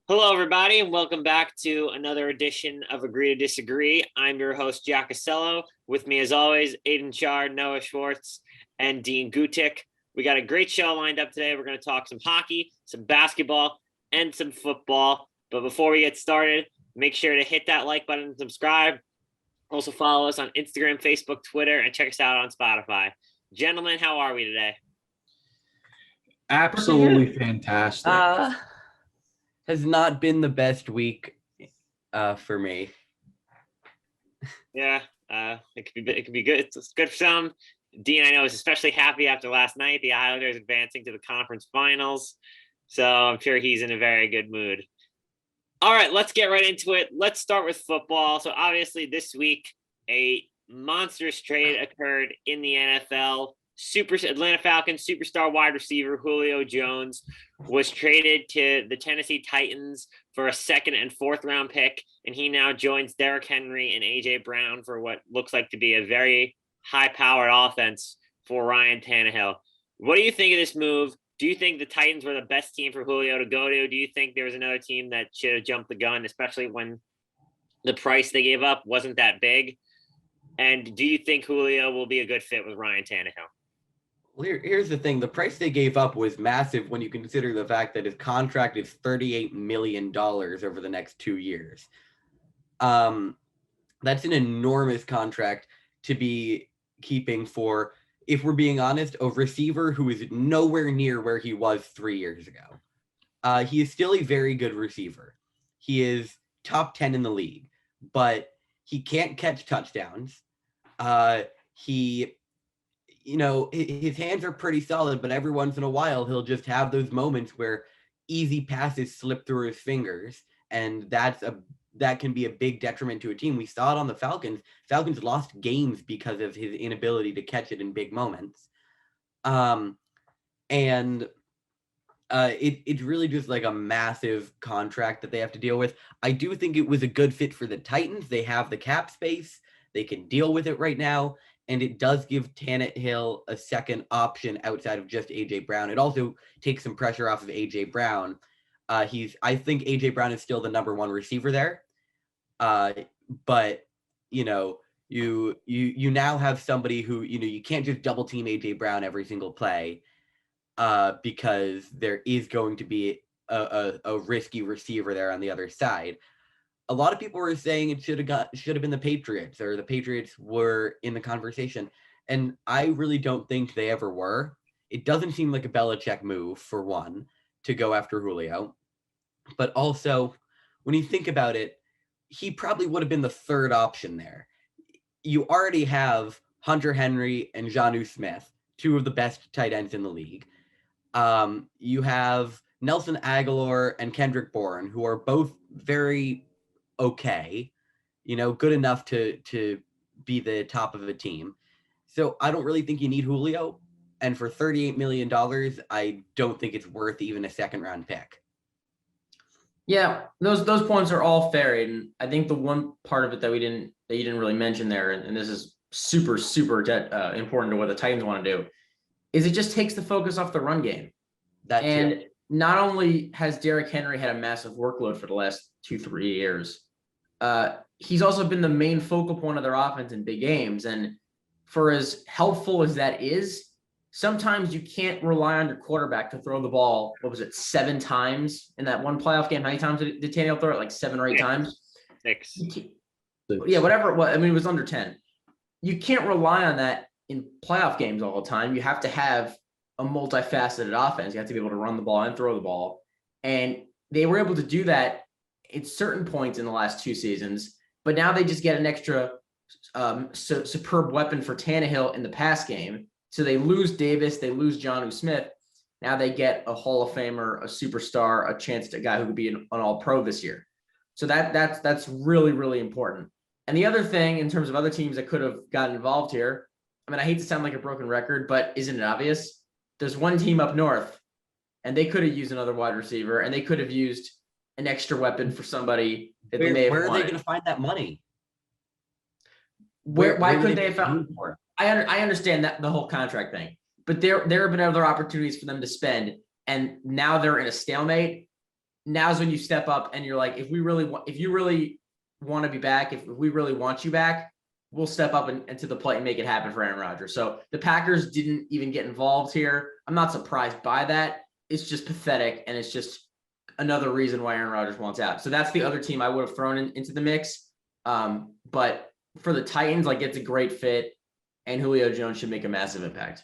Hello, everybody, and welcome back to another edition of Agree to Disagree. I'm your host, Jack Casello. With me, as always, Aidan Chard, Noah Schwartz, and Dean Gutic. We got a great show lined up today. We're going to talk some hockey, some basketball, and some football. But before we get started, make sure to hit that like button and subscribe. Also follow us on Instagram, Facebook, Twitter, and check us out on Spotify. Gentlemen, how are we today? Absolutely fantastic. Has not been the best week for me. Yeah, it could be good. It's good for some. Dean, I know, is especially happy after last night. The Islanders advancing to the conference finals, so I'm sure he's in a very good mood. All right, let's get right into it. Let's start with football. So obviously this week, a monstrous trade occurred in the NFL. Atlanta Falcons superstar wide receiver Julio Jones was traded to the Tennessee Titans for a second and fourth round pick, and he now joins Derrick Henry and AJ Brown for what looks like to be a very high-powered offense for Ryan Tannehill. What do you think of this move? Do you think the Titans were the best team for Julio to go to? Do you think there was another team that should have jumped the gun, especially when the price they gave up wasn't that big? And do you think Julio will be a good fit with Ryan Tannehill? Here's the thing. The price they gave up was massive when you consider the fact that his contract is $38 million over the next 2 years. That's an enormous contract to be keeping for, if we're being honest, a receiver who is nowhere near where he was 3 years ago. He is still a very good receiver. He is top 10 in the league, but he can't catch touchdowns. His hands are pretty solid, but every once in a while he'll just have those moments where easy passes slip through his fingers, and that can be a big detriment to a team. We saw it on the Falcons. Falcons lost games because of his inability to catch it in big moments. It's really just like a massive contract that they have to deal with. I do think it was a good fit for the Titans. They have the cap space. They can deal with it right now. And it does give Tannehill a second option outside of just AJ Brown. It also takes some pressure off of AJ Brown. I think AJ Brown is still the number one receiver there. But you now have somebody who, you can't just double team AJ Brown every single play, because there is going to be a risky receiver there on the other side. A lot of people were saying it should have been the Patriots, or the Patriots were in the conversation. And I really don't think they ever were. It doesn't seem like a Belichick move, for one, to go after Julio. But also, when you think about it, he probably would have been the third option there. You already have Hunter Henry and Jonnu Smith, two of the best tight ends in the league. You have Nelson Aguilar and Kendrick Bourne, who are both very okay, good enough to be the top of a team. So I don't really think you need Julio. And for $38 million, I don't think it's worth even a second round pick. Yeah, those points are all fair. And I think the one part of it that you didn't really mention there, and this is super, super important to what the Titans want to do, is it just takes the focus off the run game. Not only has Derrick Henry had a massive workload for the last 2-3 years, he's also been the main focal point of their offense in big games. And for as helpful as that is, sometimes you can't rely on your quarterback to throw the ball. What was it, 7 times in that one playoff game? How many times did Tannehill throw it? Like 7 or 8 times? 6. Yeah, whatever it was. I mean, it was under 10. You can't rely on that in playoff games all the time. You have to have a multifaceted offense. You have to be able to run the ball and throw the ball. And they were able to do that at certain points in the last 2 seasons, but now they just get an extra superb weapon for Tannehill in the pass game. So they lose Davis, they lose Jonnu Smith. Now they get a Hall of Famer, a superstar, a chance to a guy who could be an All-Pro this year. So that's really, really important. And the other thing, in terms of other teams that could have gotten involved here, I mean, I hate to sound like a broken record, but isn't it obvious? There's one team up north, and they could have used another wide receiver, and they could have used an extra weapon for somebody that they may have Where wanted. are they going to find that money? Why couldn't they have found? I understand that the whole contract thing, but there have been other opportunities for them to spend, and now they're in a stalemate. now's when you step up and you're like, if you really want to be back, if we really want you back, we'll step up and to the plate and make it happen for Aaron Rodgers. So the Packers didn't even get involved here. I'm not surprised by that. It's just pathetic, and it's just another reason why Aaron Rodgers wants out. So that's the other team I would have thrown into the mix. But for the Titans, like, it's a great fit, and Julio Jones should make a massive impact.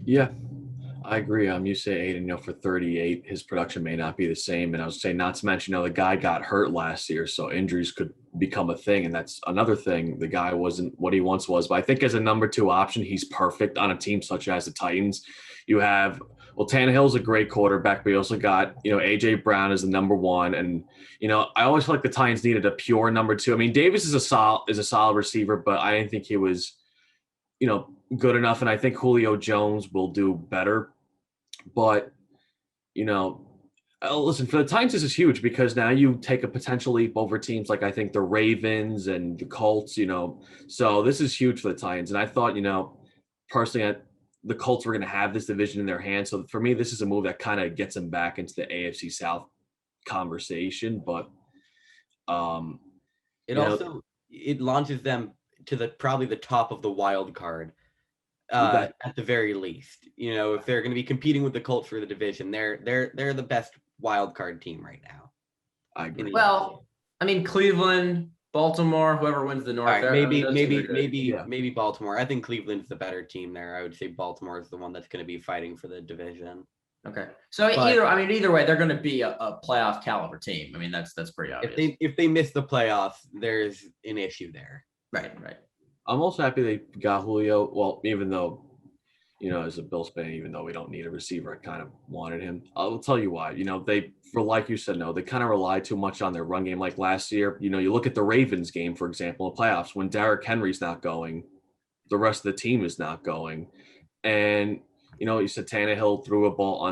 Yeah, I agree. You say Aidan, for 38, his production may not be the same. And I was saying, not to mention, the guy got hurt last year, so injuries could become a thing. And that's another thing. The guy wasn't what he once was. But I think as a number 2 option, he's perfect on a team such as the Titans. You have, Tannehill's a great quarterback, but you also got, A.J. Brown as the number 1. And, I always feel like the Titans needed a pure number 2. I mean, Davis is a solid receiver, but I didn't think he was, good enough. And I think Julio Jones will do better. But, listen, for the Titans, this is huge because now you take a potential leap over teams like I think the Ravens and the Colts, So this is huge for the Titans. And I thought, personally, the Colts were going to have this division in their hands. So for me, this is a move that kind of gets them back into the AFC South conversation. But it launches them to probably the top of the wild card. At the very least, if they're going to be competing with the Colts for the division, they're the best wild card team right now. I agree. Well, I mean, Cleveland, Baltimore, whoever wins the North. All right, maybe Yeah. maybe Baltimore. I think Cleveland's the better team there. I would say Baltimore is the one that's going to be fighting for the division. Okay, so either way, they're going to be a playoff caliber team. I mean, that's pretty obvious. If they miss the playoffs, there's an issue there. Right. I'm also happy they got Julio. Well, even though, as a Bills fan, even though we don't need a receiver, I kind of wanted him. I'll tell you why. Like you said, they kind of rely too much on their run game. Like last year, you look at the Ravens game, for example, in playoffs, when Derrick Henry's not going, the rest of the team is not going. And, you said Tannehill threw a ball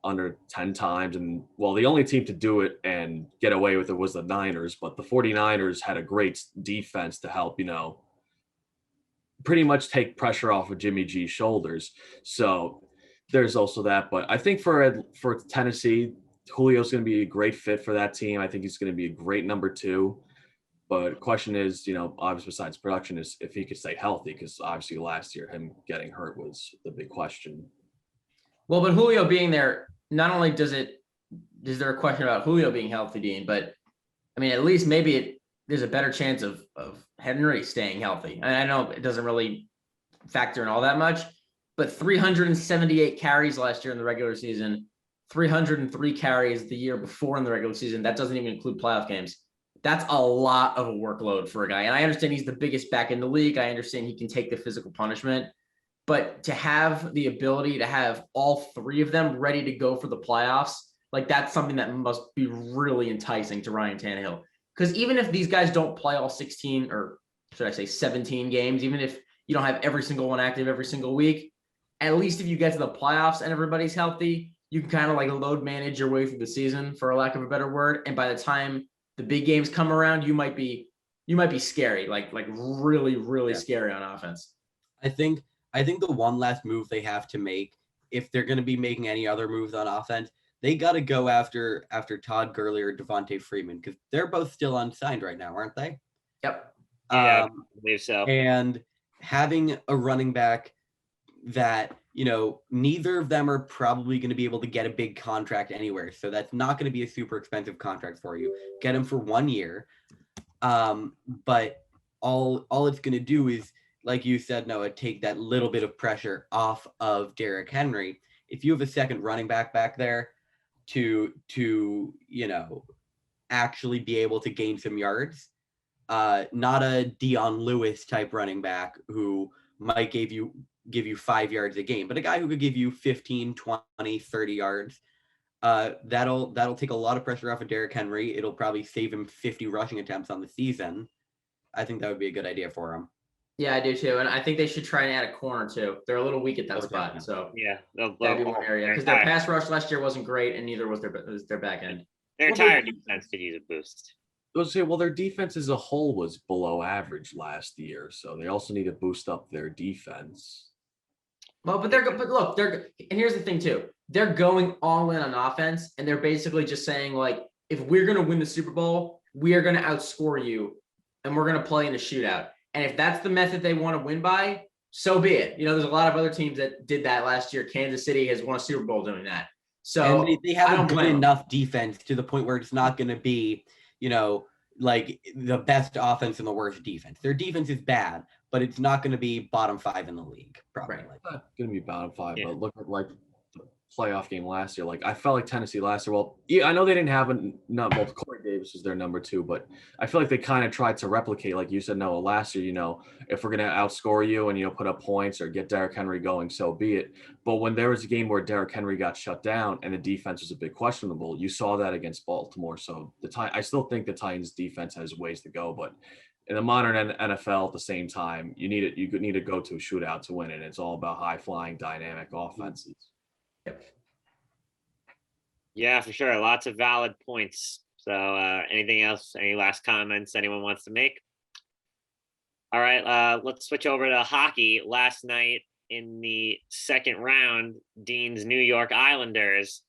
under 10 times. And, the only team to do it and get away with it was the Niners. But the 49ers had a great defense to help, pretty much take pressure off of Jimmy G's shoulders. So there's also that. But I think for Tennessee, Julio's going to be a great fit for that team. I think he's going to be a great number 2. But the question is, obviously besides production, is if he could stay healthy, because obviously last year him getting hurt was the big question. Well, but Julio being there, not only is there a question about Julio being healthy, Dean, but I mean, at least maybe there's a better chance of Henry staying healthy. And I know it doesn't really factor in all that much, but 378 carries last year in the regular season, 303 carries the year before in the regular season. That doesn't even include playoff games. That's a lot of a workload for a guy. And I understand he's the biggest back in the league. I understand he can take the physical punishment, but to have the ability to have all 3 of them ready to go for the playoffs, like that's something that must be really enticing to Ryan Tannehill. Because even if these guys don't play all 16, or should I say 17 games, even if you don't have every single one active every single week, at least if you get to the playoffs and everybody's healthy, you can kind of like load manage your way through the season, for a lack of a better word. And by the time the big games come around, you might be scary, like really scary on offense. I think the one last move they have to make, if they're going to be making any other moves on offense, they got to go after Todd Gurley or Devontae Freeman, because they're both still unsigned right now, aren't they? Yep. Yeah, I believe so. And having a running back that, neither of them are probably going to be able to get a big contract anywhere. So that's not going to be a super expensive contract for you. Get him for 1 year. But all it's going to do is, like you said, Noah, take that little bit of pressure off of Derrick Henry. If you have a second running back there to actually be able to gain some yards, not a Dion Lewis type running back who might give you 5 yards a game, but a guy who could give you 15, 20, 30 yards. That'll take a lot of pressure off of Derrick Henry. It'll probably save him 50 rushing attempts on the season. I think that would be a good idea for him. Yeah, I do too. And I think they should try and add a corner too. They're a little weak at that spot. So yeah, that'd be one area, because their pass rush last year wasn't great, and neither was their back end. Their entire defense could use a boost. Their defense as a whole was below average last year, so they also need to boost up their defense. Well, but they're good. But look, they're good. And here's the thing too: they're going all in on offense, and they're basically just saying, like, if we're going to win the Super Bowl, we are going to outscore you, and we're going to play in a shootout. And if that's the method they want to win by, so be it. There's a lot of other teams that did that last year. Kansas City has won a Super Bowl doing that. So and they have a good enough defense to the point where it's not going to be, like the best offense and the worst defense. Their defense is bad, but it's not going to be bottom 5 in the league, probably. Right. Not going to be bottom 5, Yeah. but look at like the playoff game last year. Like I felt like Tennessee last year. Well, yeah, I know they didn't have Corey Davis was their number 2, but I feel like they kind of tried to replicate, like you said, Noah, last year. If we're going to outscore you and put up points or get Derrick Henry going, so be it. But when there was a game where Derrick Henry got shut down and the defense was a bit questionable, you saw that against Baltimore. So I still think the Titans defense has ways to go, but in the modern NFL, at the same time, you need to go to a shootout to win it. It's all about high flying, dynamic offenses. Yep. Yeah, for sure. Lots of valid points. So anything else? Any last comments anyone wants to make? All right, let's switch over to hockey. Last night in the second round, Dean's New York Islanders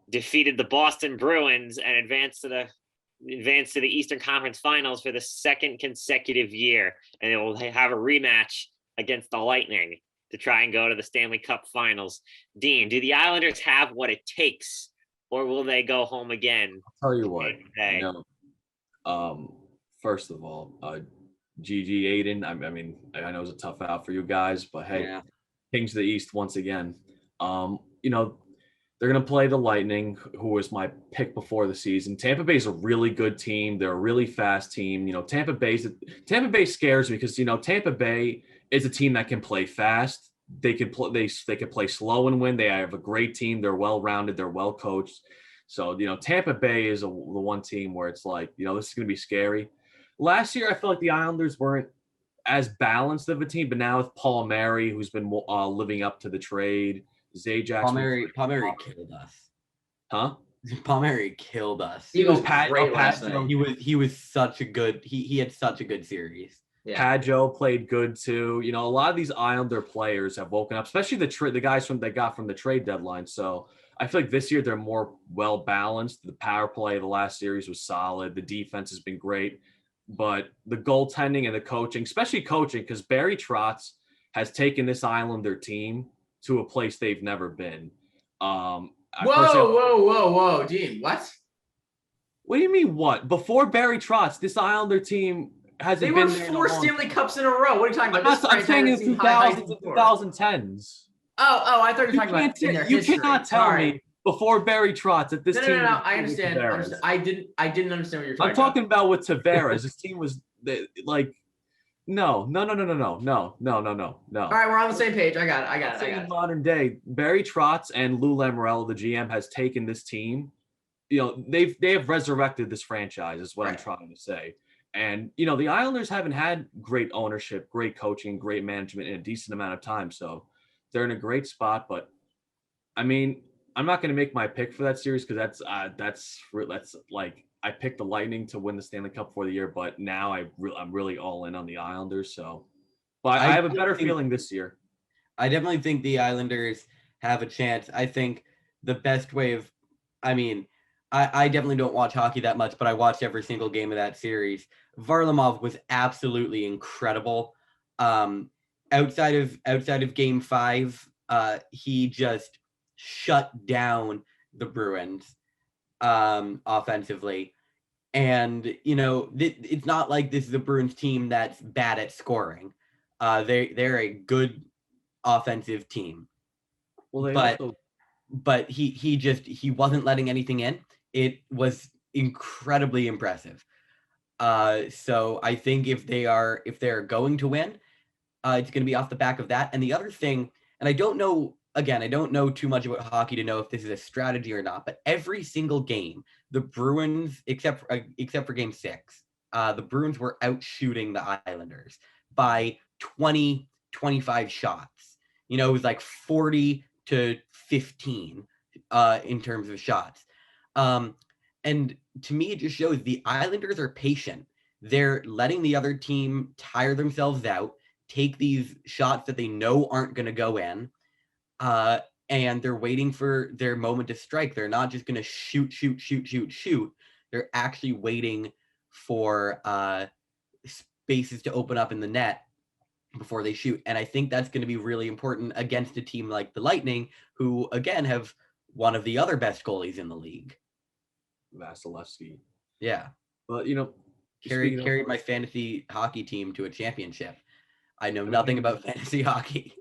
defeated the Boston Bruins and advanced to the Eastern Conference Finals for the second consecutive year. And they will have a rematch against the Lightning to try and go to the Stanley Cup Finals. Dean, do the Islanders have what it takes, or will they go home again? I'll tell you what, first of all, GG Aidan. I mean, I know it's a tough out for you guys, but hey, Yeah. Kings of the East once again. They're going to play the Lightning, who was my pick before the season. Tampa Bay is a really good team. They're a really fast team. Tampa Bay scares me because Tampa Bay is a team that can play fast. They could play slow and win. They have a great team. They're well-rounded. They're well coached. So Tampa Bay is the one team where it's like this is going to be scary. Last year, I feel like the Islanders weren't as balanced of a team, but now with Paul Mary, who's been living up to the trade. Zajac. Paul Mary killed us. Huh? Paul Mary killed us. He was great last night. He was such a good. He had such a good series. Yeah. Padjo played good too. A lot of these Islander players have woken up, especially the guys they got from the trade deadline. So I feel like this year they're more well balanced. The power play of the last series was solid. The defense has been great, but the goaltending and the coaching, especially coaching, because Barry Trotz has taken this Islander team to a place they've never been. Whoa, Dean, what? What do you mean what? Before Barry Trotz, this Islander team hasn't been there. They won 4 Stanley Cups in a row. What are you talking about? I'm saying in the 2000s and 2010s. Oh, I thought you were talking about in their history. You cannot tell me before Barry Trotz that this team. No. I understand. I didn't understand what you're talking about. I'm talking about with Tavares. This team was like. No. All right, we're on the same page. I got it. In modern day, Barry Trotz and Lou Lamoriello, the GM, has taken this team. They have resurrected this franchise, is what I'm trying to say. And the Islanders haven't had great ownership, great coaching, great management in a decent amount of time. So they're in a great spot. But I mean, I'm not going to make my pick for that series because that's like. I picked the Lightning to win the Stanley Cup for the year, but now I'm really all in on the Islanders. So, but I have a better feeling this year. I definitely think the Islanders have a chance. I think the best way of, I definitely don't watch hockey that much, but I watched every single game of that series. Varlamov was absolutely incredible. Outside of Game 5, he just shut down the Bruins. Offensively, and it's not like this is a Bruins team that's bad at scoring. They're a good offensive team. Well, but he wasn't letting anything in. It was incredibly impressive. So I think if they're going to win, it's going to be off the back of that. And the other thing, and I don't know too much about hockey to know if this is a strategy or not, but every single game, the Bruins, except for Game 6, the Bruins were out shooting the Islanders by 20, 25 shots. It was like 40 to 15 in terms of shots. And to me, it just shows the Islanders are patient. They're letting the other team tire themselves out, take these shots that they know aren't going to go in. and they're waiting for their moment to strike. They're not just going to shoot. They're actually waiting for spaces to open up in the net before they shoot. And I think that's going to be really important against a team like the Lightning, who, again, have one of the other best goalies in the league. Vasilevsky. Yeah. But, Carried my fantasy hockey team to a championship. I know nothing about fantasy hockey.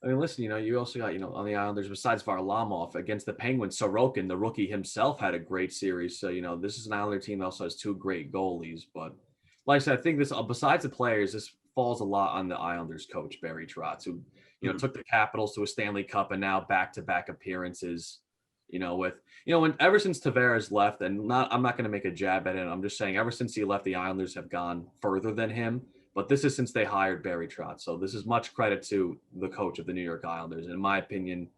I mean, listen, you also got, on the Islanders, besides Varlamov against the Penguins, Sorokin, the rookie himself, had a great series. So, this is an Islander team that also has two great goalies. But like I said, I think this, besides the players, this falls a lot on the Islanders coach, Barry Trotz, who, took the Capitals to a Stanley Cup and now back-to-back appearances, ever since Tavares left, and I'm not going to make a jab at it. I'm just saying ever since he left, the Islanders have gone further than him. But this is since they hired Barry Trotz. So this is much credit to the coach of the New York Islanders. In my opinion,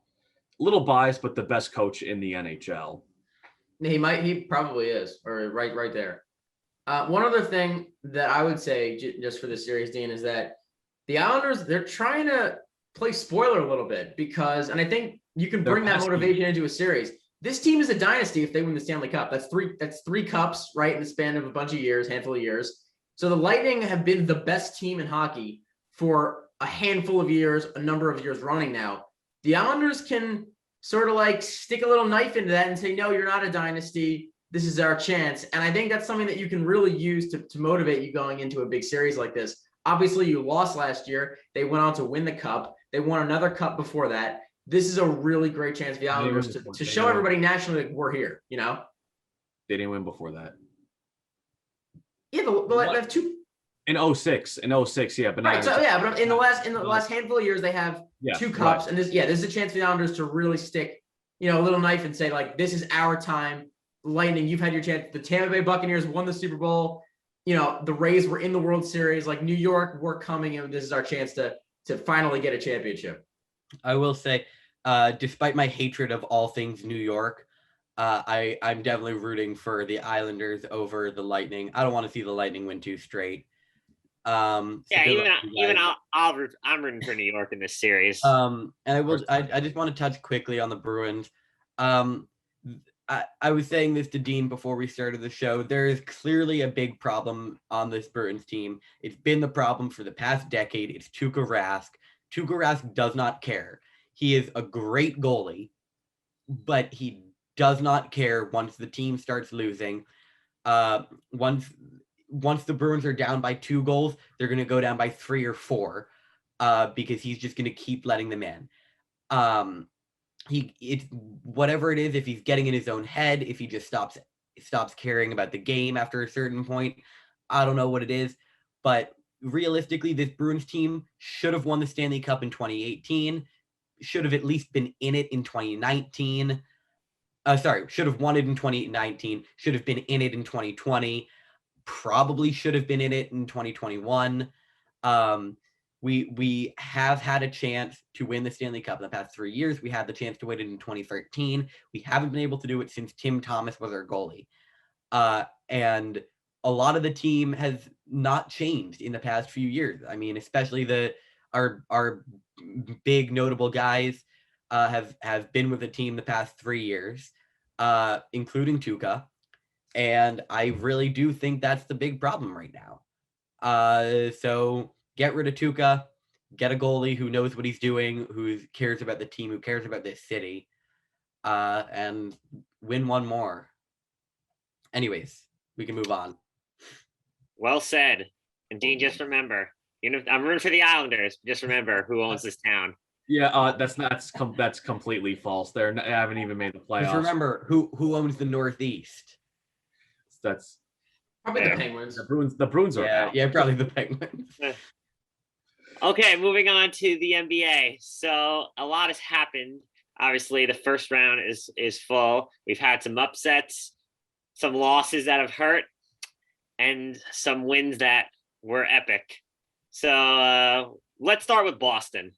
a little biased, but the best coach in the NHL. He probably is, or right there. One other thing that I would say just for this series, Dean, is that the Islanders, they're trying to play spoiler a little bit and I think you can bring that motivation into a series. This team is a dynasty if they win the Stanley Cup. That's three cups, right, in the span of a bunch of years, handful of years. So the Lightning have been the best team in hockey for a handful of years, a number of years running now. The Islanders can sort of like stick a little knife into that and say, no, you're not a dynasty. This is our chance. And I think that's something that you can really use to motivate you going into a big series like this. Obviously, you lost last year. They went on to win the cup. They won another cup before that. This is a really great chance for the Islanders to show everybody nationally that we're here, They didn't win before that. Yeah, they have two. In 06, yeah. But right, so yeah, but in the last handful of years, they have two cups. Right. And this is a chance for the Islanders to really stick, a little knife and say, like, this is our time. Lightning, you've had your chance. The Tampa Bay Buccaneers won the Super Bowl. The Rays were in the World Series. Like, New York, we're coming, and this is our chance to finally get a championship. I will say, despite my hatred of all things New York, I'm definitely rooting for the Islanders over the Lightning. I don't want to see the Lightning win two straight. I'm rooting for New York in this series. And I just want to touch quickly on the Bruins. I was saying this to Dean before we started the show. There is clearly a big problem on this Bruins team. It's been the problem for the past decade. It's Tuukka Rask. Tuukka Rask does not care. He is a great goalie, but he does not care once the team starts losing. Once the Bruins are down by 2 goals, they're going to go down by 3 or 4 because he's just going to keep letting them in. It's whatever it is, if he's getting in his own head, if he just stops caring about the game after a certain point, I don't know what it is, but realistically, this Bruins team should have won the Stanley Cup in 2018, should have at least been in it in 2019. Should have won it in 2019, should have been in it in 2020, probably should have been in it in 2021. We have had a chance to win the Stanley Cup in the past 3 years. We had the chance to win it in 2013. We haven't been able to do it since Tim Thomas was our goalie. And a lot of the team has not changed in the past few years. I mean, especially our big notable guys have been with the team the past 3 years, including Tuukka. And I really do think that's the big problem right now. So get rid of Tuukka, get a goalie who knows what he's doing, who cares about the team, who cares about this city, and win one more. Anyways, we can move on. Well said. And Dean, just remember, I'm rooting for the Islanders. Just remember who owns this town. Yeah, that's completely false. They haven't even made the playoffs. Just remember who owns the Northeast. That's probably the Penguins. The Bruins are out. Yeah, probably the Penguins. Okay, moving on to the NBA. So a lot has happened. Obviously, the first round is full. We've had some upsets, some losses that have hurt, and some wins that were epic. So let's start with Boston.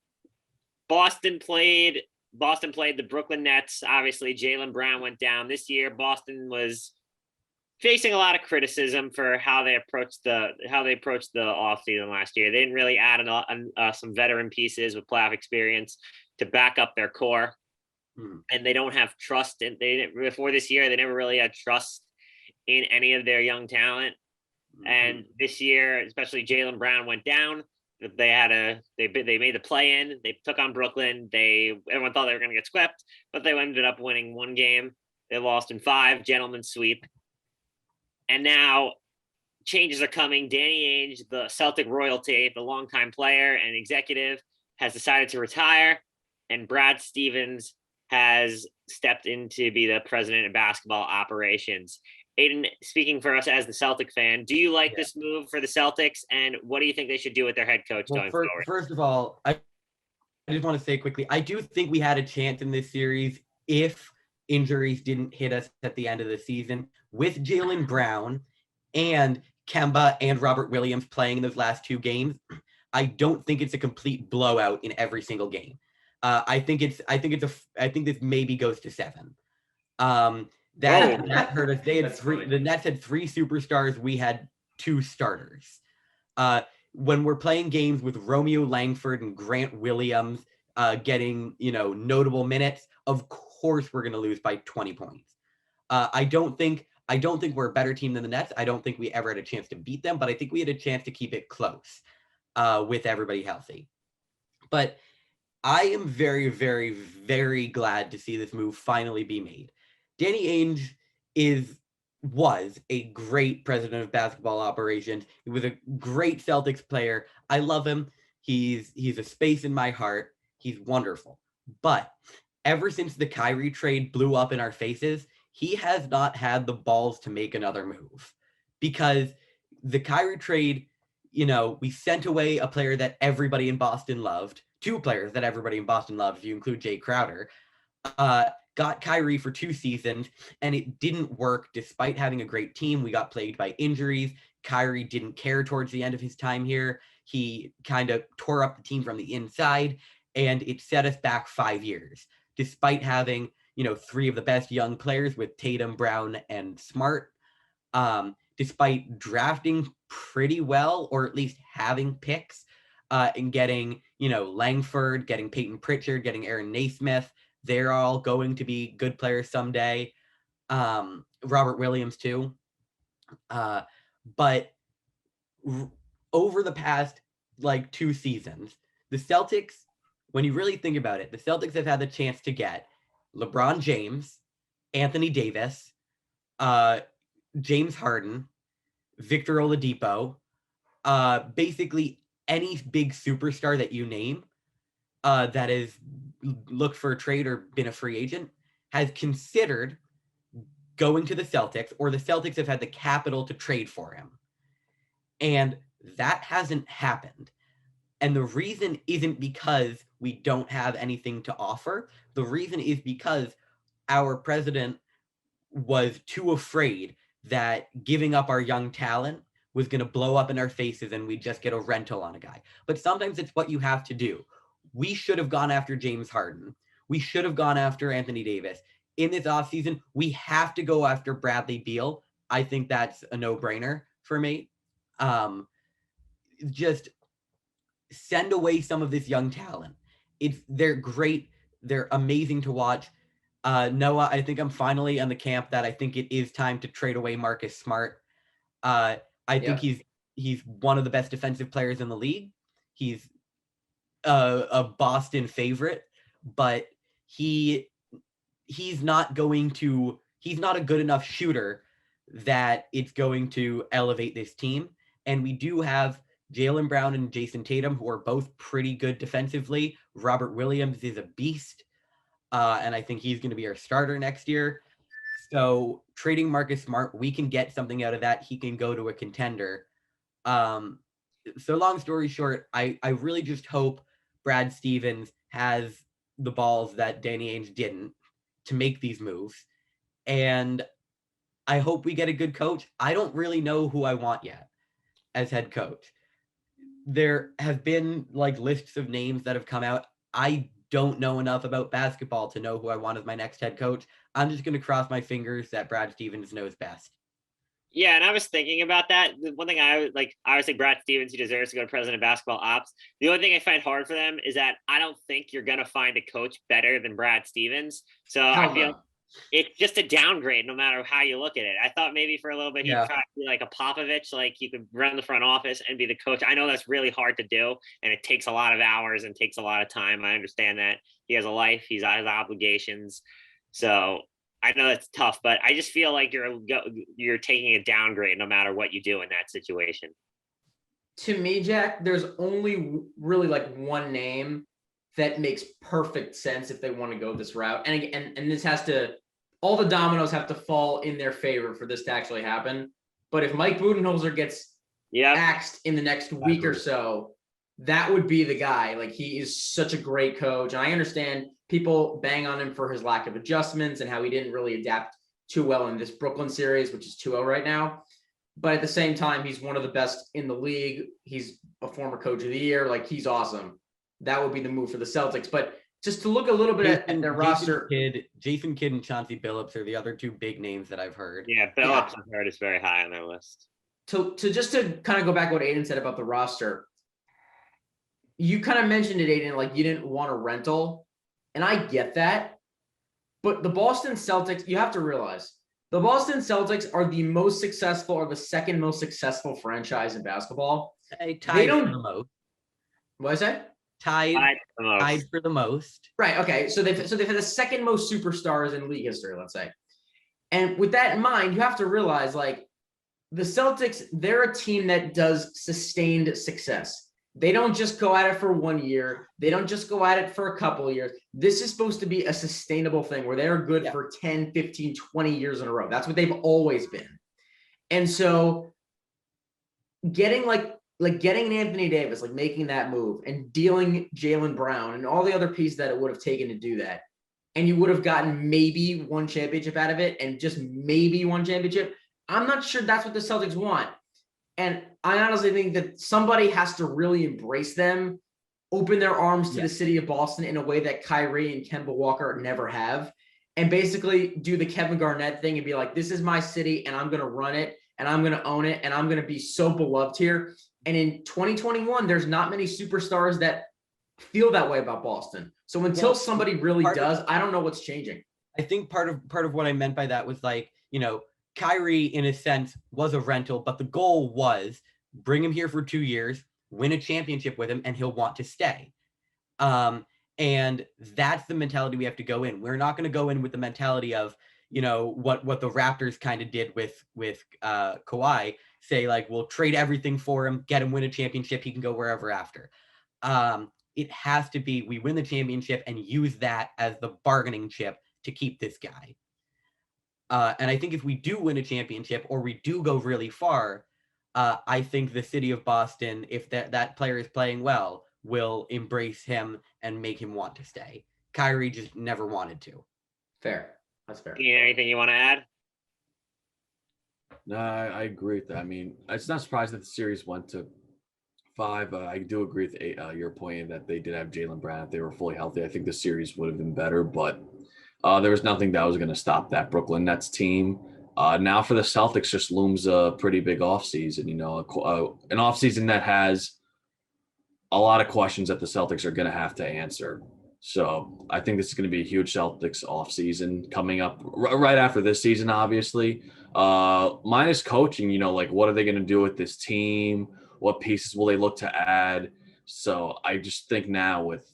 Boston played the Brooklyn Nets. Obviously, Jaylen Brown went down this year. Boston was facing a lot of criticism for how they approached the offseason last year. They didn't really add some veteran pieces with playoff experience. to back up their core. And they don't have trust in before this year. They never really had trust in any of their young talent. And this year, especially Jaylen Brown went down. They made the play in. They took on Brooklyn. Everyone thought they were going to get swept, but they ended up winning one game. They lost in 5, gentleman's sweep. And now changes are coming. Danny Ainge, the Celtic royalty, the longtime player and executive, has decided to retire, and Brad Stevens has stepped in to be the president of basketball operations. Aidan, speaking for us as the Celtic fan, do you like this move for the Celtics, and what do you think they should do with their head coach going forward? First of all, I just want to say quickly, I do think we had a chance in this series if injuries didn't hit us at the end of the season. With Jaylen Brown and Kemba and Robert Williams playing in those last 2 games, I don't think it's a complete blowout in every single game. I think this maybe goes to 7. That hurt us. They had 3. The Nets had 3 superstars. We had 2 starters. When we're playing games with Romeo Langford and Grant Williams getting notable minutes, of course we're going to lose by 20 points. I don't think we're a better team than the Nets. I don't think we ever had a chance to beat them, but I think we had a chance to keep it close with everybody healthy. But I am very, very, very glad to see this move finally be made. Danny Ainge was a great president of basketball operations. He was a great Celtics player. I love him. He's a space in my heart. He's wonderful. But ever since the Kyrie trade blew up in our faces, he has not had the balls to make another move. Because the Kyrie trade, we sent away a player that everybody in Boston loved. 2 players that everybody in Boston loved, if you include Jay Crowder. Got Kyrie for 2 seasons, and it didn't work despite having a great team. We got plagued by injuries. Kyrie didn't care towards the end of his time here. He kind of tore up the team from the inside, and it set us back 5 years, despite having, 3 of the best young players with Tatum, Brown, and Smart, despite drafting pretty well, or at least having picks, and getting, Langford, getting Peyton Pritchard, getting Aaron Naismith. They're all going to be good players someday. Robert Williams too. But over the past 2 seasons, the Celtics, when you really think about it, the Celtics have had the chance to get LeBron James, Anthony Davis, James Harden, Victor Oladipo, basically any big superstar that you name that has looked for a trade or been a free agent has considered going to the Celtics, or the Celtics have had the capital to trade for him. And that hasn't happened. And the reason isn't because we don't have anything to offer. The reason is because our president was too afraid that giving up our young talent was going to blow up in our faces and we'd just get a rental on a guy. But sometimes it's what you have to do. We should have gone after James Harden. We should have gone after Anthony Davis. In this offseason, we have to go after Bradley Beal. I think that's a no-brainer for me. Just send away some of this young talent. They're great. They're amazing to watch. Noah, I think I'm finally on the camp that I think it is time to trade away Marcus Smart. I think he's one of the best defensive players in the league. He's a Boston favorite, but he's not a good enough shooter that it's going to elevate this team. And we do have Jaylen Brown and Jason Tatum, who are both pretty good defensively. Robert Williams is a beast. And I think he's going to be our starter next year. So trading Marcus Smart, we can get something out of that. He can go to a contender. So long story short, I really just hope Brad Stevens has the balls that Danny Ainge didn't to make these moves. And I hope we get a good coach. I don't really know who I want yet as head coach. There have been lists of names that have come out. I don't know enough about basketball to know who I want as my next head coach. I'm just going to cross my fingers that Brad Stevens knows best. Yeah, and I was thinking about that. The one thing I was think Brad Stevens, he deserves to go to president of basketball ops. The only thing I find hard for them is that I don't think you're gonna find a coach better than Brad Stevens. So I Hell feel no. it's just a downgrade no matter how you look at it. I thought maybe for a little bit he'd Yeah. try to be like a Popovich, like you could run the front office and be the coach. I know that's really hard to do, and it takes a lot of hours and takes a lot of time. I understand that he has a life, he has obligations, so I know that's tough. But I just feel like you're taking a downgrade no matter what you do in that situation. To me, Jack, there's only really like one name that makes perfect sense if they want to go this route. And this has to, all the dominoes have to fall in their favor for this to actually happen. But if Mike Budenholzer gets axed in the next week or so, that would be the guy. Like, he is such a great coach. And I understand people bang on him for his lack of adjustments and how he didn't really adapt too well in this Brooklyn series, which is 2-0 right now. But at the same time, he's one of the best in the league. He's a former coach of the year. Like, he's awesome. That would be the move for the Celtics. But just to look a little bit at their roster. Jason Kidd and Chauncey Billups are the other two big names that I've heard. Yeah, Billups I've heard is very high on their list. To kind of go back to what Aidan said about the roster, you kind of mentioned it, Aidan, like you didn't want a rental. And I get that. But the Boston Celtics, you have to realize, the Boston Celtics are the most successful or the second most successful franchise in basketball. They don't. For the most. What is that? Tied for the most. Right. Okay. So they've had the second most superstars in league history, let's say. And with that in mind, you have to realize, like, the Celtics, they're a team that does sustained success. They don't just go at it for 1 year. They don't just go at it for a couple of years. This is supposed to be a sustainable thing where they're good for 10, 15, 20 years in a row. That's what they've always been. And so getting getting an Anthony Davis, like making that move and dealing Jaylen Brown and all the other pieces that it would have taken to do that. And you would have gotten maybe one championship out of it and just maybe one championship. I'm not sure that's what the Celtics want. And I honestly think that somebody has to really embrace them, open their arms to the city of Boston in a way that Kyrie and Kemba Walker never have, and basically do the Kevin Garnett thing and be like, this is my city and I'm going to run it and I'm going to own it and I'm going to be so beloved here. And in 2021, there's not many superstars that feel that way about Boston. So until somebody really does, I don't know what's changing. I think part of what I meant by that was, like, you know, Kyrie, in a sense, was a rental, but the goal was bring him here for 2 years, win a championship with him, and he'll want to stay. And that's the mentality we have to go in. We're not going to go in with the mentality of, you know, what the Raptors kind of did with Kawhi, say, like, we'll trade everything for him, get him, win a championship, he can go wherever after. It has to be, we win the championship and use that as the bargaining chip to keep this guy. And I think if we do win a championship or we do go really far, I think the city of Boston, if that player is playing well, will embrace him and make him want to stay. Kyrie just never wanted to. Fair. That's fair. Anything you want to add? No, I agree with that. I mean, it's not surprising that the series went to 5. I do agree with your point that they did have Jaylen Brown. If they were fully healthy, I think the series would have been better, but there was nothing that was going to stop that Brooklyn Nets team. Now for the Celtics just looms a pretty big offseason, you know, an offseason that has a lot of questions that the Celtics are going to have to answer. So I think this is going to be a huge Celtics offseason coming up right after this season, obviously. Minus coaching, you know, like, what are they going to do with this team? What pieces will they look to add? So I just think now with,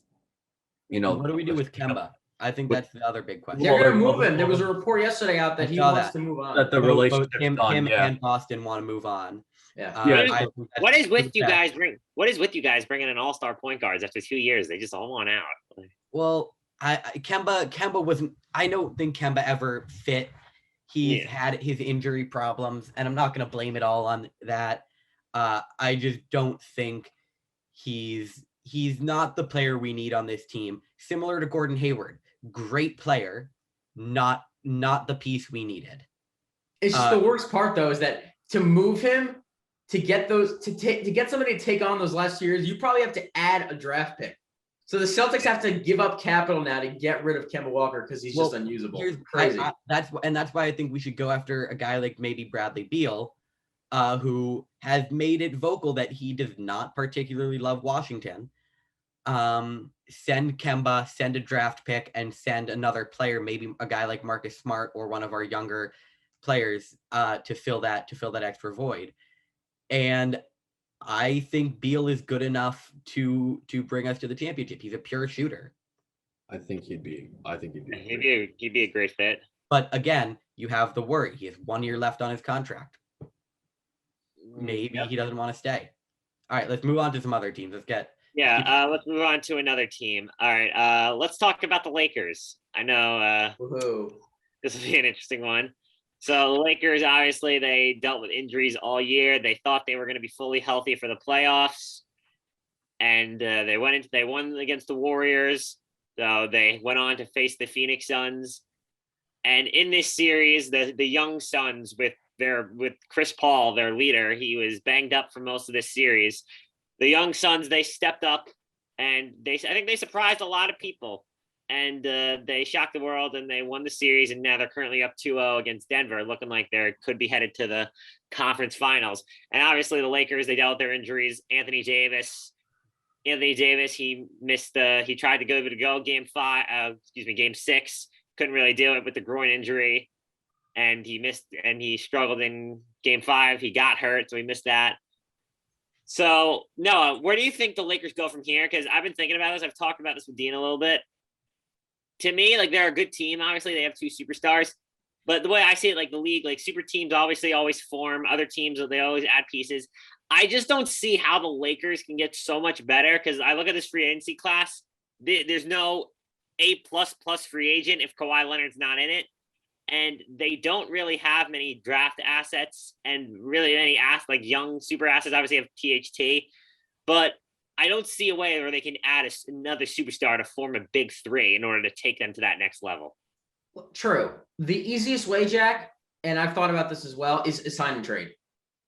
you know. What do we do with Kemba? I think that's the other big question. They're going to move him. There was a report yesterday out that he wants to move on. That the relationship him and Boston want to move on. Yeah. What is with you guys bringing in all-star point guards after 2 years? They just all want out. Well, Kemba wasn't. I don't think Kemba ever fit. He's had his injury problems, and I'm not going to blame it all on that. I just don't think he's not the player we need on this team. Similar to Gordon Hayward, great player, not the piece we needed. It's just the worst part, though, is that to move him, to get those to get somebody to take on those last 2 years, you probably have to add a draft pick. So the Celtics have to give up capital now to get rid of Kemba Walker because he's just unusable. Crazy. That's why I think we should go after a guy like maybe Bradley Beal, who has made it vocal that he does not particularly love Washington. Send Kemba, send a draft pick, and send another player, maybe a guy like Marcus Smart or one of our younger players, to fill that extra void. And I think Beal is good enough to bring us to the championship. He's a pure shooter. I think he'd be. He'd be a great fit. But again, you have the worry. He has 1 year left on his contract. Maybe he doesn't want to stay. All right, let's move on to some other teams. Let's move on to another team. All right, let's talk about the Lakers. I know this will be an interesting one. So the Lakers, obviously, they dealt with injuries all year. They thought they were going to be fully healthy for the playoffs, and they won against the Warriors. So they went on to face the Phoenix Suns, and in this series, the young Suns with Chris Paul, their leader, he was banged up for most of this series. The young Suns, they stepped up, and I think they surprised a lot of people. And they shocked the world, and they won the series, and now they're currently up 2-0 against Denver, looking like they could be headed to the conference finals. And obviously the Lakers, they dealt with their injuries. Anthony Davis, he missed he tried to go game 6, couldn't really do it with the groin injury, and he missed, and he struggled in game 5. He got hurt, so he missed that. So Noah, where do you think the Lakers go from here? Because I've been thinking about this. I've talked about this with Dean a little bit. To me, like, they're a good team. Obviously, they have 2 superstars. But the way I see it, like, the league, like, super teams obviously always form. Other teams, they always add pieces. I just don't see how the Lakers can get so much better, because I look at this free agency class. There's no A++ free agent if Kawhi Leonard's not in it. And they don't really have many draft assets and really any young super assets. Obviously, have THT. But I don't see a way where they can add another superstar to form a big 3 in order to take them to that next level. True. The easiest way, Jack, and I've thought about this as well, is a sign and trade.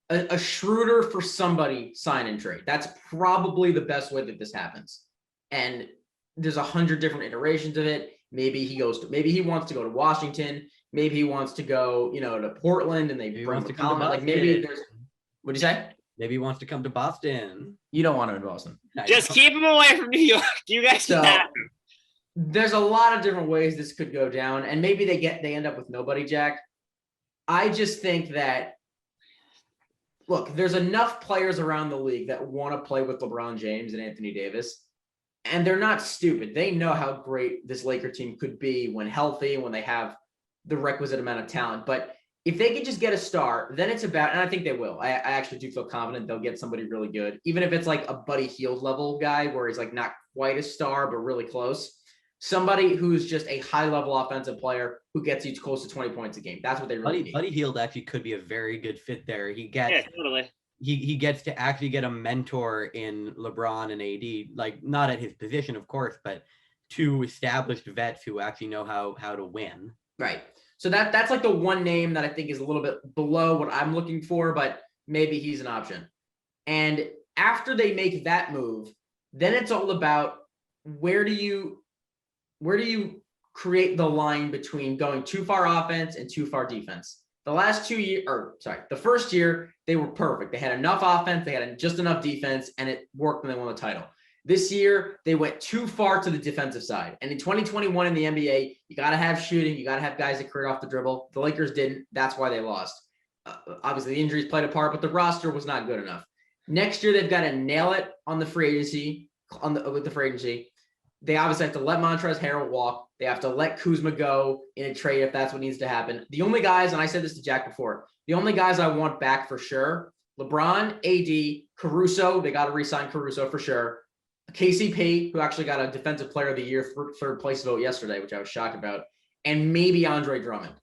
A Schroeder for somebody, sign and trade. That's probably the best way that this happens. And there's 100 different iterations of it. Maybe he wants to go to Washington. Maybe he wants to go, to Portland, and they bring him to Boston. Like, maybe there's. What'd you say? Maybe he wants to come to Boston. You don't want him in Boston. Just keep him away from New York. You guys can have him. There's a lot of different ways this could go down, and maybe they end up with nobody, Jack. I just think that, look, there's enough players around the league that want to play with LeBron James and Anthony Davis, and they're not stupid. They know how great this Laker team could be when healthy and when they have the requisite amount of talent. But if they can just get a star, then it's about, and I think they will. I actually do feel confident they'll get somebody really good, even if it's like a Buddy Hield level guy where he's like not quite a star, but really close. Somebody who's just a high level offensive player who gets you close to 20 points a game. That's what they really need. Buddy Hield actually could be a very good fit there. He gets totally. He gets to actually get a mentor in LeBron and AD, like not at his position, of course, but 2 established vets who actually know how to win. Right. So that's like the one name that I think is a little bit below what I'm looking for, but maybe he's an option. And after they make that move, then it's all about where do you create the line between going too far offense and too far defense. The first year, they were perfect. They had enough offense, they had just enough defense, and it worked when they won the title. This year, they went too far to the defensive side. And in 2021 in the NBA, you got to have shooting. You got to have guys that create off the dribble. The Lakers didn't. That's why they lost. Obviously, the injuries played a part, but the roster was not good enough. Next year, they've got to nail it on the free agency, with the free agency. They obviously have to let Montrezl Harrell walk. They have to let Kuzma go in a trade if that's what needs to happen. The only guys, and I said this to Jack before, the only guys I want back for sure, LeBron, AD, Caruso. They got to re-sign Caruso for sure. KCP, who actually got a Defensive Player of the Year third place vote yesterday, which I was shocked about, and maybe Andre Drummond.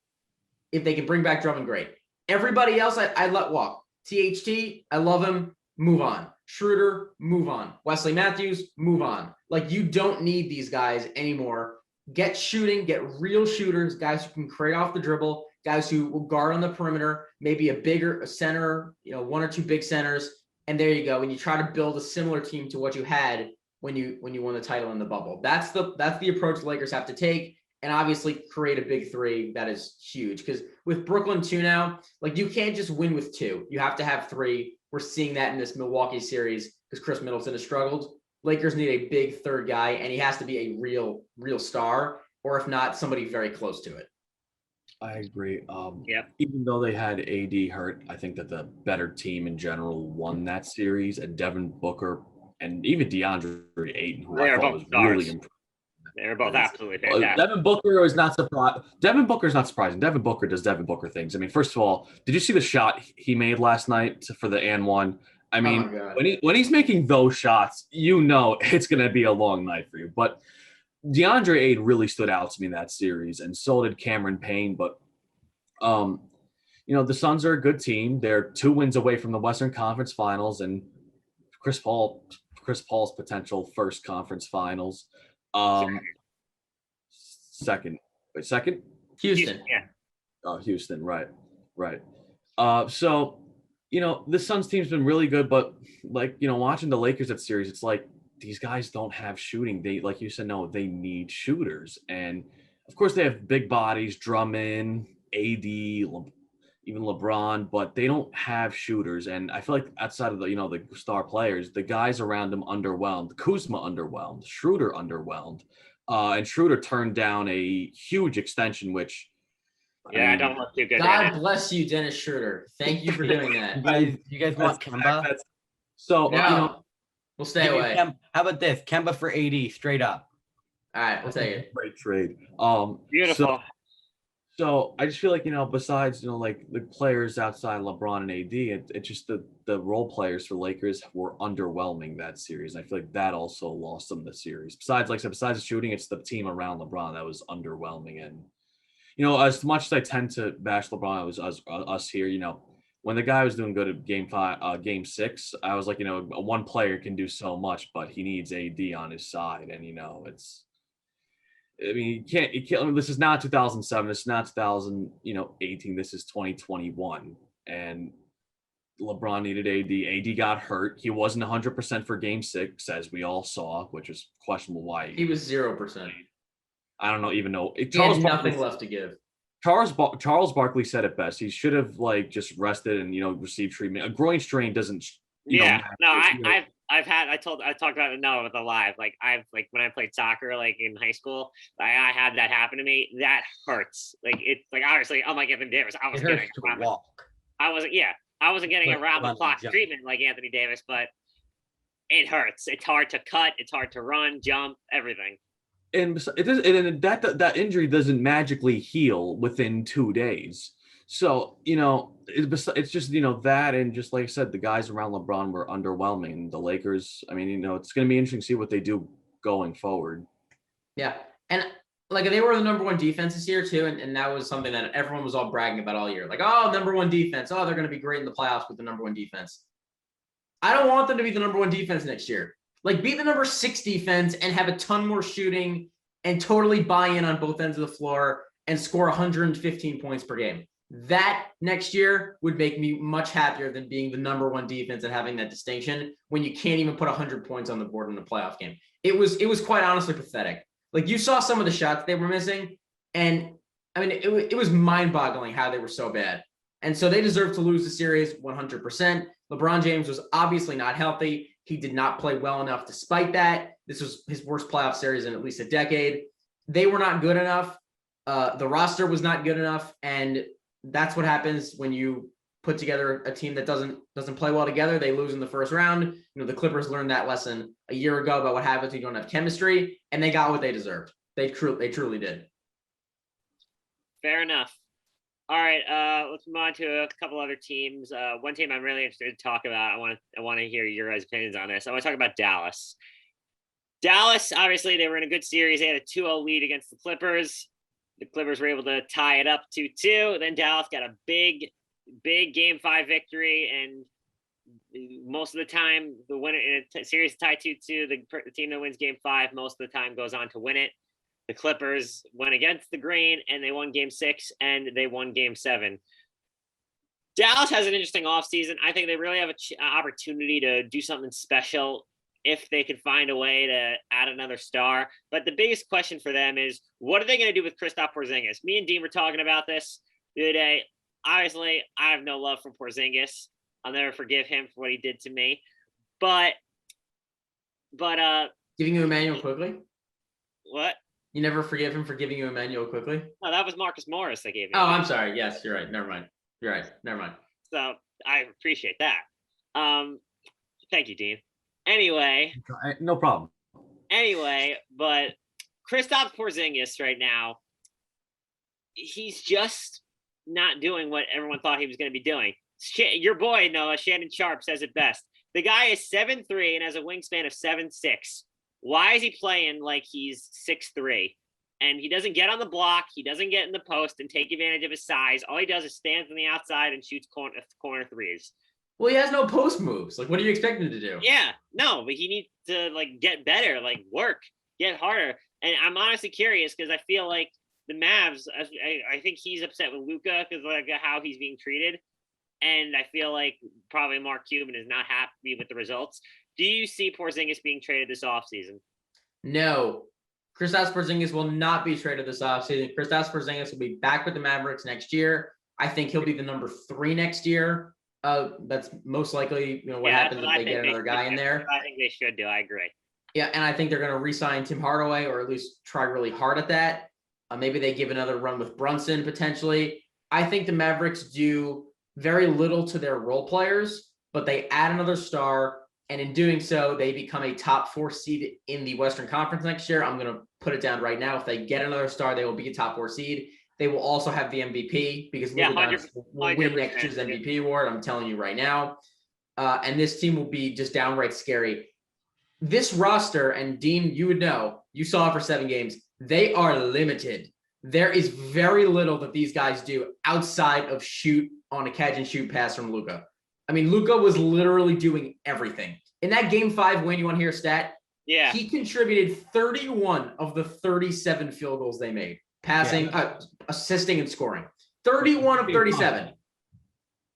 If they can bring back Drummond, great. Everybody else, I let walk. THT, I love him. Move on. Schroeder, move on. Wesley Matthews, move on. Like, you don't need these guys anymore. Get shooting, get real shooters, guys who can create off the dribble, guys who will guard on the perimeter, maybe a center, 1 or 2 big centers. And there you go. When you try to build a similar team to what you had when you won the title in the bubble. That's the approach the Lakers have to take, and obviously create a big three that is huge. Because with Brooklyn 2 now, like you can't just win with 2. You have to have 3. We're seeing that in this Milwaukee series because Chris Middleton has struggled. Lakers need a big third guy, and he has to be a real star, or if not, somebody very close to it. I agree. Yep. Even though they had AD hurt, I think that the better team in general won that series, and Devin Booker and even DeAndre Ayton, who They I are thought both was stars. really impressive. They were both absolutely fantastic. Devin Booker is not surprised. Devin Booker's not surprising. Devin Booker does Devin Booker things. I mean, first of all, did you see the shot he made last night for the and one? I mean, when he's making those shots, you know it's going to be a long night for you. But DeAndre Ayton really stood out to me in that series, and so did Cameron Payne. But the Suns are a good team. They're 2 wins away from the Western Conference Finals, and Chris Paul's potential first conference finals. Second. Houston. Yeah. Oh, Houston. Right. So, the Suns team's been really good, but watching the Lakers at series, it's like these guys don't have shooting. They, like you said, no, they need shooters. And of course they have big bodies, Drummond, AD, even LeBron, but they don't have shooters. And I feel like outside of the star players, the guys around them underwhelmed. Kuzma underwhelmed, Schroeder underwhelmed. And Schroeder turned down a huge extension, which I don't look too good. God bless you, Dennis Schroeder. Thank you for doing that. You guys want Kemba? So we'll stay away. How about this? Kemba for AD, straight up. All right, we'll take it. Great trade. Beautiful. So I just feel like, besides, like the players outside LeBron and AD, it's just the role players for Lakers were underwhelming that series. I feel like that also lost them the series. Besides the shooting, it's the team around LeBron that was underwhelming. And, as much as I tend to bash LeBron, it was us here, when the guy was doing good at game 6, I was like, one player can do so much, but he needs AD on his side. And, you can't. I mean, this is not 2007. This is not 2018. This is 2021, and LeBron needed AD. AD got hurt. He wasn't 100% for Game 6, as we all saw, which is questionable. Why he was 0%. I don't even know. He had nothing left to give. Charles Barkley said it best. He should have just rested and received treatment. A groin strain doesn't. I talked about it with the live. Like when I played soccer, in high school, I had that happen to me. That hurts. Obviously, unlike Anthony Davis, I wasn't getting around the clock treatment like Anthony Davis, but it hurts. It's hard to cut. It's hard to run, jump, everything. And it does. And that injury doesn't magically heal within 2 days. So, it's just, that, and just like I said, the guys around LeBron were underwhelming. The Lakers, I mean, it's going to be interesting to see what they do going forward. Yeah. And they were the number 1 defense this year too. And that was something that everyone was all bragging about all year. Number 1 defense. Oh, they're going to be great in the playoffs with the number 1 defense. I don't want them to be the number 1 defense next year. Be the number 6 defense and have a ton more shooting and totally buy in on both ends of the floor and score 115 points per game. That next year would make me much happier than being the number 1 defense and having that distinction when you can't even put 100 points on the board in a playoff game. It was quite honestly pathetic. You saw some of the shots they were missing, and I mean, it was mind-boggling how they were so bad. And so they deserve to lose the series 100%. LeBron James was obviously not healthy. He did not play well enough despite that. This was his worst playoff series in at least a decade. They were not good enough. The roster was not good enough, and that's what happens when you put together a team that doesn't play well together. They lose in the first round. The Clippers learned that lesson a year ago about what happens when you don't have chemistry, and they got what they deserved. They truly did. Fair enough. All right, let's move on to a couple other teams. One team I'm really interested to talk about. I want to hear your guys' opinions on this. I want to talk about Dallas. Dallas, obviously, they were in a good series. They had a 2-0 lead against the Clippers. The Clippers were able to tie it up 2-2. Then Dallas got a big Game 5 victory, and most of the time, the winner in a series tied 2-2, the team that wins Game 5 most of the time goes on to win it. The Clippers went against the grain, and they won Game 6, and they won Game 7. Dallas has an interesting offseason. I think they really have an opportunity to do something special if they could find a way to add another star. But the biggest question for them is, what are they going to do with Kristaps Porzingis? Me and Dean were talking about this the other day. Obviously, I have no love for Porzingis. I'll never forgive him for what he did to me. But Giving you Emmanuel quickly? what? You never forgive him for giving you Emmanuel quickly? No, that was Marcus Morris that gave me. Oh, I'm sorry. Yes, you're right. Never mind. You're right. Never mind. So I appreciate that. Thank you, Dean. Anyway, No problem. But Kristaps Porzingis right now, he's just not doing what everyone thought he was going to be doing. Your boy, Noah, Shannon Sharp, says it best. The guy is 7'3" and has a wingspan of 7'6". Why is he playing like he's 6'3"? And he doesn't get on the block. He doesn't get in the post and take advantage of his size. All he does is stands on the outside and shoots corner threes. Well, he has no post moves. Like, what do you expect him to do? Yeah, no, but he needs to get better, work, get harder. And I'm honestly curious because I feel like the Mavs, I think he's upset with Luka because how he's being treated. And I feel like probably Mark Cuban is not happy with the results. Do you see Porzingis being traded this offseason? No. Kristaps Porzingis will not be traded this offseason. Kristaps Porzingis will be back with the Mavericks next year. I think he'll be the number 3 next year. That's most likely, what happens if they get another guy in there. I think they should do. I agree. Yeah, and I think they're going to re-sign Tim Hardaway, or at least try really hard at that. Maybe they give another run with Brunson potentially. I think the Mavericks do very little to their role players, but they add another star, and in doing so, they become a top 4 seed in the Western Conference next year. I'm going to put it down right now. If they get another star, they will be a top 4 seed. They will also have the MVP because Luka Doncic will win next year's MVP award. I'm telling you right now. And this team will be just downright scary. This roster, and Dean, you would know, you saw it for 7 games. They are limited. There is very little that these guys do outside of shoot on a catch and shoot pass from Luka. I mean, Luka was literally doing everything. In that game 5 win, you want to hear a stat? Yeah. He contributed 31 of the 37 field goals they made. Passing, assisting, and scoring. 31 of 37.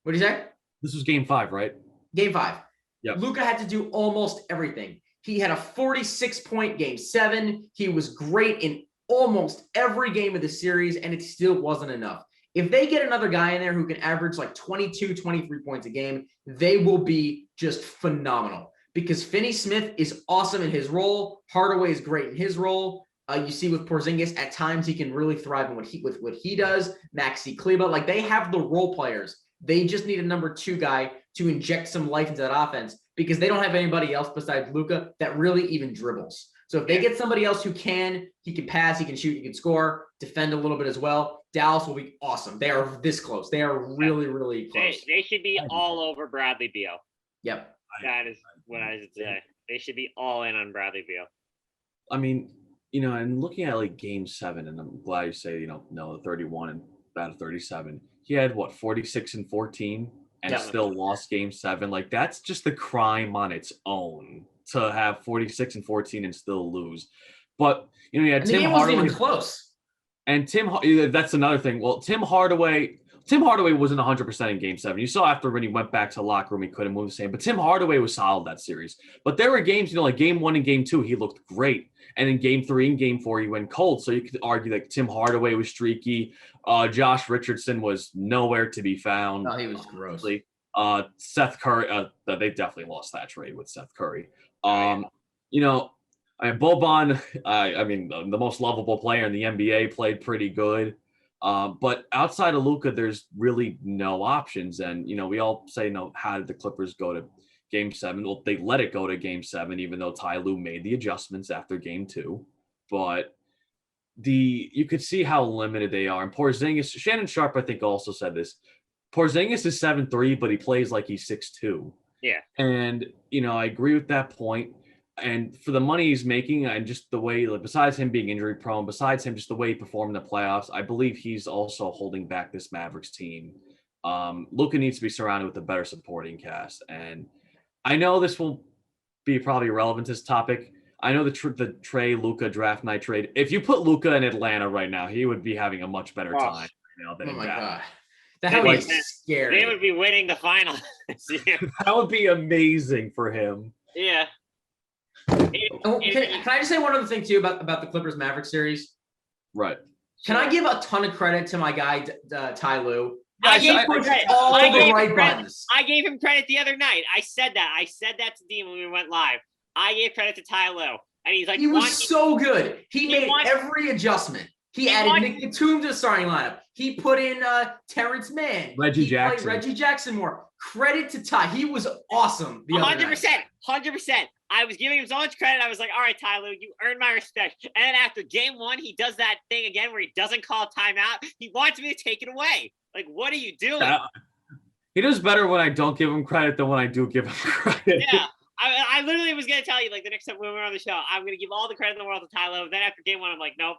What do you say? This was game 5, right? Game 5. Yep. Luka had to do almost everything. He had a 46-point game 7. He was great in almost every game of the series, and it still wasn't enough. If they get another guy in there who can average 22, 23 points a game, they will be just phenomenal. Because Finney-Smith is awesome in his role. Hardaway is great in his role. You see with Porzingis, at times he can really thrive in what he does. Maxi Kleba, they have the role players. They just need a number 2 guy to inject some life into that offense because they don't have anybody else besides Luka that really even dribbles. So if they get somebody else he can pass, he can shoot, he can score, defend a little bit as well, Dallas will be awesome. They are this close. They are really, really close. They should be all over Bradley Beal. Yep. That is what I would say. They should be all in on Bradley Beal. I mean, and looking at game 7, and I'm glad you say, no, 31 and out of 37. He had 46 and 14 and still lost game 7. That's just the crime on its own to have 46 and 14 and still lose. But you had Tim Hardaway. Wasn't even close. And that's another thing. Well, Tim Hardaway wasn't 100% in game 7. You saw after when he went back to the locker room, he couldn't move the same. But Tim Hardaway was solid that series. But there were games, game 1 and game 2, he looked great. And in game 3 and game 4, he went cold. So you could argue that Tim Hardaway was streaky. Josh Richardson was nowhere to be found. No, he was gross. Seth Curry, they definitely lost that trade with Seth Curry. Boban, the most lovable player in the NBA, played pretty good. But outside of Luka, there's really no options. And, we all say, how did the Clippers go to game 7? Well, they let it go to game 7, even though Ty Lue made the adjustments after game 2. But you could see how limited they are. And Porzingis, Shannon Sharp, I think, also said this. Porzingis is 7'3", but he plays like he's 6'2". Yeah. And, I agree with that point. And for the money he's making and just the way, besides him being injury prone, besides him just the way he performed in the playoffs, I believe he's also holding back this Mavericks team. Luka needs to be surrounded with a better supporting cast. And I know this will be probably irrelevant to this topic. I know the Trey Luka draft night trade. If you put Luka in Atlanta right now, he would be having a much better time right now than in Dallas. God. That would be scary. They would be winning the final. That would be amazing for him. Yeah. Can I just say one other thing too about the Clippers Mavericks series? Right. Can I give a ton of credit to my guy Ty Lue? I gave him pushed credit. all I the gave him right credit. buttons. I gave him credit the other night. I said that to Dean when we went live. I gave credit to Ty Lue, and he's like, He was so good. He made every adjustment. He added Nick Batum to the starting lineup. He put in Terrence Mann. Reggie Jackson. Reggie Jackson more. Credit to Ty. He was awesome. 100%. 100%. I was giving him so much credit. I was like, all right, Ty Lue, you earned my respect. And then after game one, he does that thing again where he doesn't call a timeout. He wants me to take it away. Like, what are you doing? He does better when I don't give him credit than when I do give him credit. Yeah. I literally was going to tell you, like, the next time when we're on the show, I'm going to give all the credit in the world to Ty Lue. Then after game one, I'm like, nope.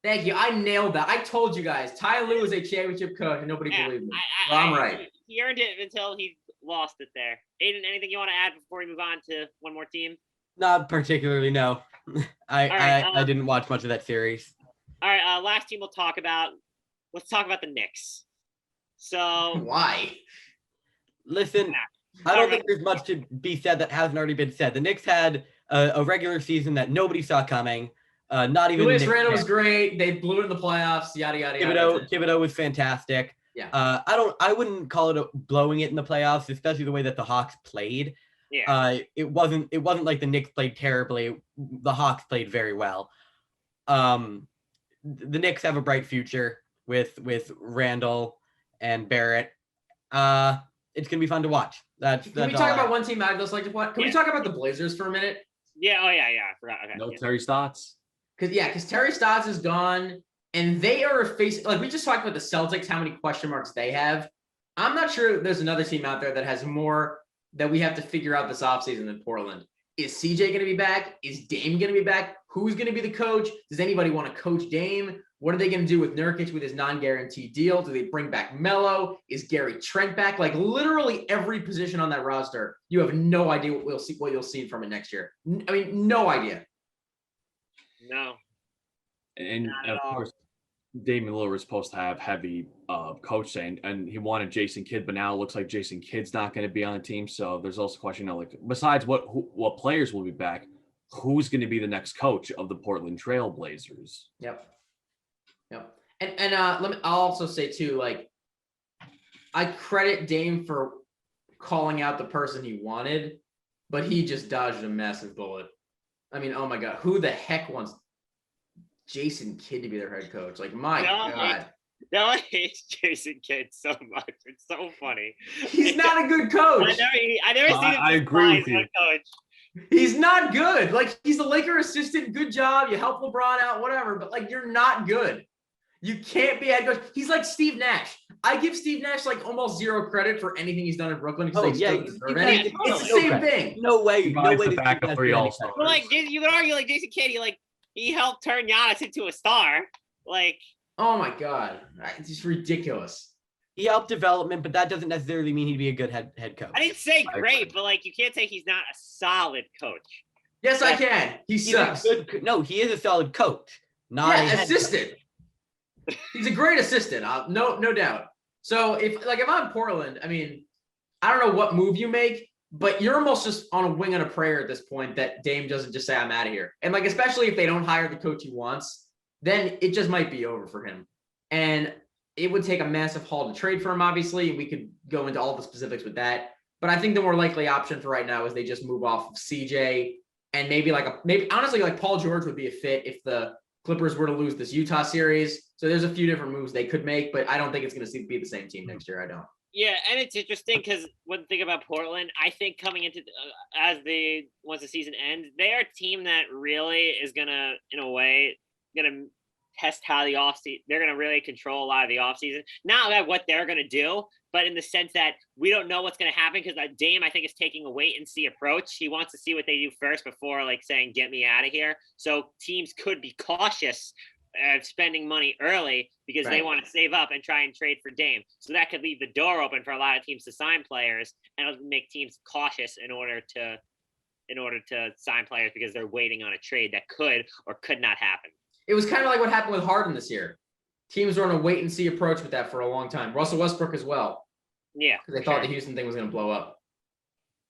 Thank you. I nailed that. I told you guys, Ty Lue is a championship coach, and nobody believed me. I'm right. He earned it until he lost it there. Aidan, anything you want to add before we move on to one more team? Not particularly, no. I didn't watch much of that series. All right, last team we'll talk about. Let's talk about the Knicks. So why? Listen, I don't think there's much to be said that hasn't already been said. The Knicks had a regular season that nobody saw coming. Not even Julius Randle was great. They blew it in the playoffs. Yada yada yada. Thibodeau was fantastic. Yeah. I wouldn't call it blowing it in the playoffs, especially the way that the Hawks played. Yeah. It wasn't like the Knicks played terribly. The Hawks played very well. The Knicks have a bright future with Randall and Barrett. It's gonna be fun to watch. Can we talk about one team I'd just like to watch? Can we talk about the Blazers for a minute? Yeah. Oh yeah. I forgot. Okay. No Terry Stotts. Because Terry Stotts is gone, and they are facing, like we just talked about the Celtics, how many question marks they have. I'm not sure there's another team out there that has more that we have to figure out this offseason than Portland. Is CJ going to be back? Is Dame going to be back? Who's going to be the coach? Does anybody want to coach Dame? What are they going to do with Nurkic with his non-guaranteed deal? Do they bring back Melo? Is Gary Trent back? Like literally every position on that roster, you have no idea what you'll see from it next year. I mean, no idea. No. And of course, Damian Lillard was supposed to have heavy coaching, and he wanted Jason Kidd, but now it looks like Jason Kidd's not going to be on the team. So there's also a question, like besides what players will be back, who's going to be the next coach of the Portland Trail Blazers? Yep. And I'll also say too, like I credit Dame for calling out the person he wanted, but he just dodged a massive bullet. I mean, oh my God, who the heck wants Jason Kidd to be their head coach? Like, my God. No one hates Jason Kidd so much. It's so funny. He's not a good coach. I never seen him. I agree with you. Coach. He's not good. Like, he's the Laker assistant. Good job. You help LeBron out, whatever. But, like, you're not good. You can't be a head coach. He's like Steve Nash. I give Steve Nash, like, almost zero credit for anything he's done in Brooklyn because it's the same thing. No way. No way. The backup for All-Stars. Well, like, you could argue, like, Jason Kidd, he helped turn Giannis into a star. Like, oh my God, it's just ridiculous. He helped development, but that doesn't necessarily mean he'd be a good head coach. I didn't say great, but like you can't say he's not a solid coach. Yes, I can. He sucks. He is a solid coach. Not an assistant. He's a great assistant. No doubt. So if I'm Portland, I mean, I don't know what move you make, but you're almost just on a wing and a prayer at this point that Dame doesn't just say, I'm out of here. And like, especially if they don't hire the coach he wants, then it just might be over for him. And it would take a massive haul to trade for him, obviously. We could go into all the specifics with that. But I think the more likely option for right now is they just move off of CJ and maybe honestly, like Paul George would be a fit if the Clippers were to lose this Utah series. So there's a few different moves they could make, but I don't think it's going to be the same team next year. I don't. Yeah, and it's interesting because one thing about Portland, I think coming into once the season ends, they are a team that really is gonna, in a way, gonna test how the offseason. They're gonna really control a lot of the offseason. Not about what they're gonna do, but in the sense that we don't know what's gonna happen because Dame, I think, is taking a wait and see approach. He wants to see what they do first before like saying get me out of here. So teams could be cautious spending money early because they want to save up and try and trade for Dame. So that could leave the door open for a lot of teams to sign players, and it'll make teams cautious in order to sign players because they're waiting on a trade that could or could not happen. It was kind of like what happened with Harden this year. Teams were on a wait and see approach with that for a long time. Russell Westbrook as well. Yeah. Because they thought the Houston thing was going to blow up.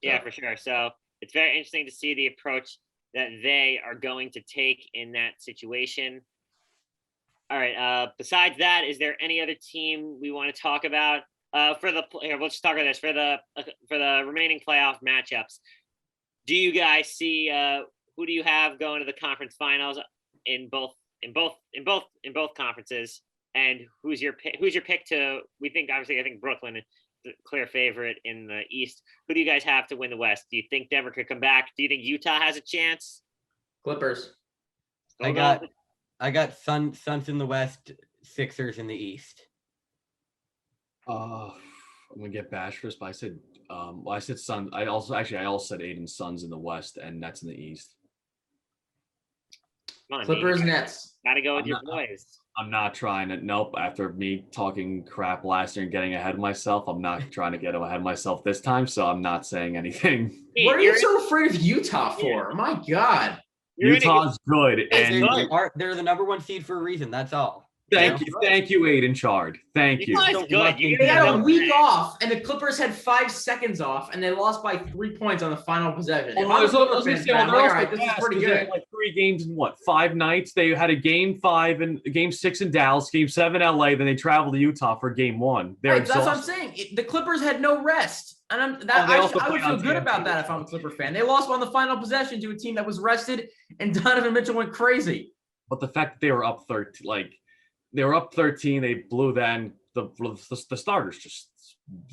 So. Yeah, for sure. So it's very interesting to see the approach that they are going to take in that situation. All right. Besides that, is there any other team we want to talk about? We'll just talk about this for the remaining playoff matchups. Do you guys see who do you have going to the conference finals in both conferences? And who's your pick to? I think Brooklyn is the clear favorite in the East. Who do you guys have to win the West? Do you think Denver could come back? Do you think Utah has a chance? Clippers. I got Suns in the West, Sixers in the East. I'm gonna get bashed for this, but I said Suns. I also said Aidan Suns in the West, and Nets in the East. Come on, Clippers, Nets. Gotta go with your boys. I'm not trying to. Nope. After me talking crap last year and getting ahead of myself, I'm not trying to get ahead of myself this time. So I'm not saying anything. What are you so afraid of Utah for? My God. Utah's good, and they're the number 1 seed for a reason. That's all. Thank you, Aidan Chard. Thank you. Good. They had a week off, and the Clippers had 5 seconds off, and they lost by 3 points on the final possession. This is pretty good. Like 3 games in 5 nights. They had a game 5 and game 6 in Dallas, game 7 in LA. Then they traveled to Utah for game 1. That's what I'm saying. The Clippers had no rest, and I would feel good about that if I'm a Clipper fan. They lost on the final possession to a team that was rested, and Donovan Mitchell went crazy. But the fact that they were up 13, they were up 13. They blew that. And the starters just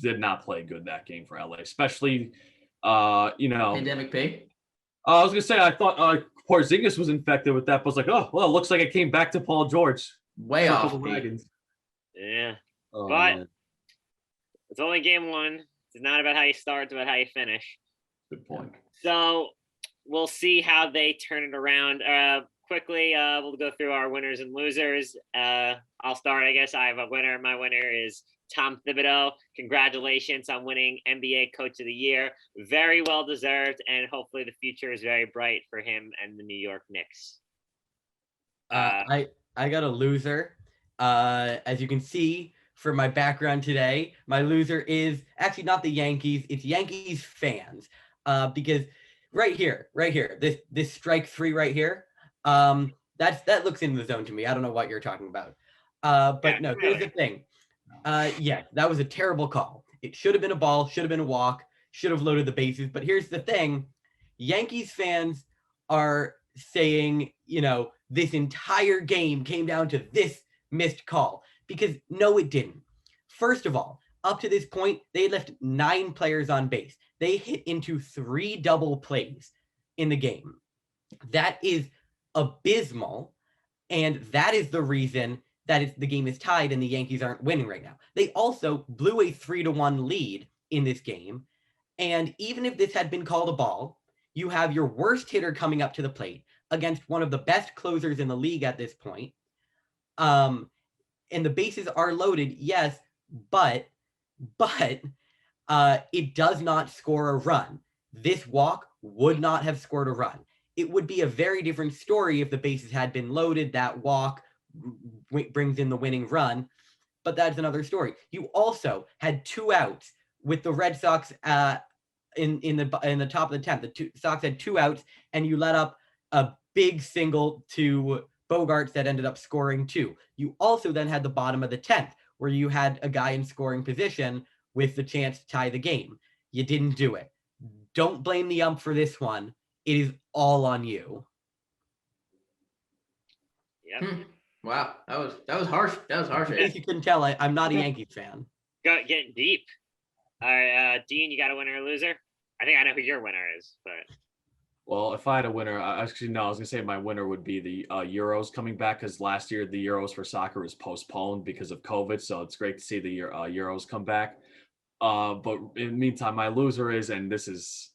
did not play good that game for LA, especially, Pandemic P. I was going to say, I thought Porzingis was infected with that, but I was like, oh, well, it looks like it came back to Paul George. Way off. Yeah. Oh, but man. It's only game 1. It's not about how you start, it's about how you finish. Good point. So we'll see how they turn it around. Quickly, we'll go through our winners and losers. I'll start, I guess. I have a winner. My winner is Tom Thibodeau. Congratulations on winning NBA Coach of the Year. Very well deserved, and hopefully the future is very bright for him and the New York Knicks. I got a loser. As you can see from my background today, my loser is actually not the Yankees. It's Yankees fans. Because right here, this strike 3 right here. That looks in the zone to me. I don't know what you're talking about. But no, here's the thing. That was a terrible call. It should have been a ball, should have been a walk, should have loaded the bases. But here's the thing. Yankees fans are saying, this entire game came down to this missed call, because no, it didn't. First of all, up to this point, they left 9 players on base. They hit into 3 double plays in the game. That is abysmal, and that is the reason that the game is tied and the Yankees aren't winning right now. They also blew a 3-1 lead in this game, and even if this had been called a ball, you have your worst hitter coming up to the plate against one of the best closers in the league at this point, and the bases are loaded, yes, but it does not score a run. This walk would not have scored a run. It would be a very different story if the bases had been loaded. That walk brings in the winning run, but that's another story. You also had 2 outs with the Red Sox in the top of the 10th. The Sox had 2 outs, and you let up a big single to Bogarts that ended up scoring 2. You also then had the bottom of the 10th, where you had a guy in scoring position with the chance to tie the game. You didn't do it. Don't blame the ump for this one. It is all on you. Yep. Wow, that was harsh. That was harsh. As you can tell, I'm not a Yankees fan. Getting deep. All right, Dean, you got a winner or loser? I think I know who your winner is, but. Well, if I had a winner, I was gonna say my winner would be the Euros coming back, because last year the Euros for soccer was postponed because of COVID. So it's great to see the Euros come back. But in the meantime, my loser is, and this is,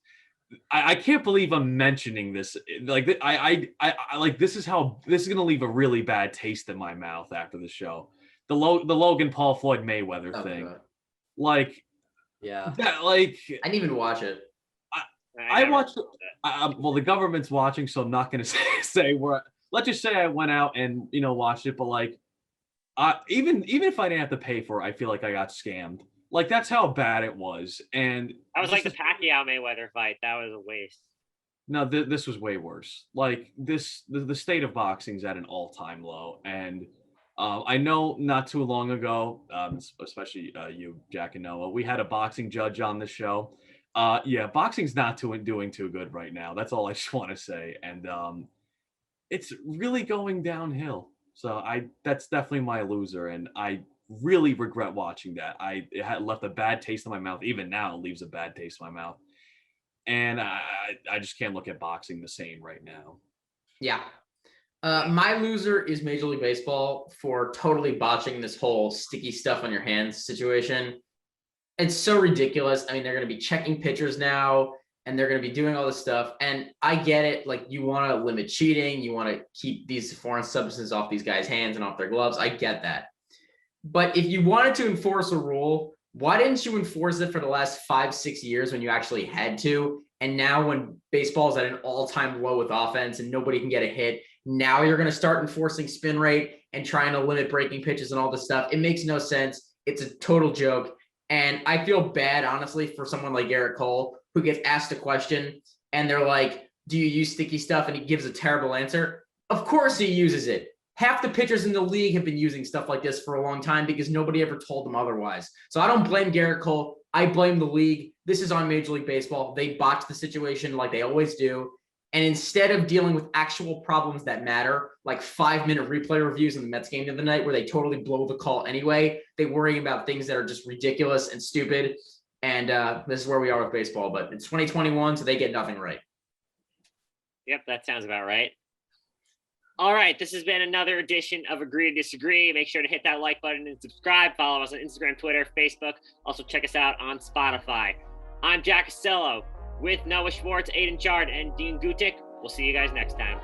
I can't believe I'm mentioning this. Like this is gonna leave a really bad taste in my mouth after the show. The Logan Paul Floyd Mayweather thing. God. Like, yeah, I didn't even watch it. I watched. Well, the government's watching, so I'm not gonna say where. Let's just say I went out and watched it, but like, even if I didn't have to pay for it, I feel like I got scammed. Like, that's how bad it was. And I was like the Pacquiao Mayweather fight. That was a waste. No, this was way worse. Like the state of boxing's at an all-time low, and I know not too long ago, especially you, Jack and Noah, we had a boxing judge on the show. Yeah, boxing's not doing too good right now. That's all I just want to say, and it's really going downhill. So that's definitely my loser, and I really regret watching that. It had left a bad taste in my mouth. Even now, it leaves a bad taste in my mouth. And I just can't look at boxing the same right now. Yeah. My loser is Major League Baseball for totally botching this whole sticky stuff on your hands situation. It's so ridiculous. I mean, they're going to be checking pitchers now, and they're going to be doing all this stuff. And I get it. Like, you want to limit cheating. You want to keep these foreign substances off these guys' hands and off their gloves. I get that. But if you wanted to enforce a rule, why didn't you enforce it for the last 5-6 years when you actually had to? And now when baseball is at an all-time low with offense and nobody can get a hit, now you're going to start enforcing spin rate and trying to limit breaking pitches and all this stuff. It makes no sense. It's a total joke. And I feel bad, honestly, for someone like Garrett Cole, who gets asked a question and they're like, do you use sticky stuff? And he gives a terrible answer. Of course he uses it. Half the pitchers in the league have been using stuff like this for a long time because nobody ever told them otherwise. So I don't blame Garrett Cole. I blame the league. This is on Major League Baseball. They botched the situation like they always do. And instead of dealing with actual problems that matter, like 5-minute replay reviews in the Mets game the other night where they totally blow the call anyway, they worry about things that are just ridiculous and stupid. And this is where we are with baseball. But it's 2021, so they get nothing right. Yep, that sounds about right. All right, this has been another edition of Agree to Disagree. Make sure to hit that like button and subscribe. Follow us on Instagram, Twitter, Facebook. Also check us out on Spotify. I'm Jack Costello with Noah Schwartz, Aidan Chard, and Dean Gutic. We'll see you guys next time.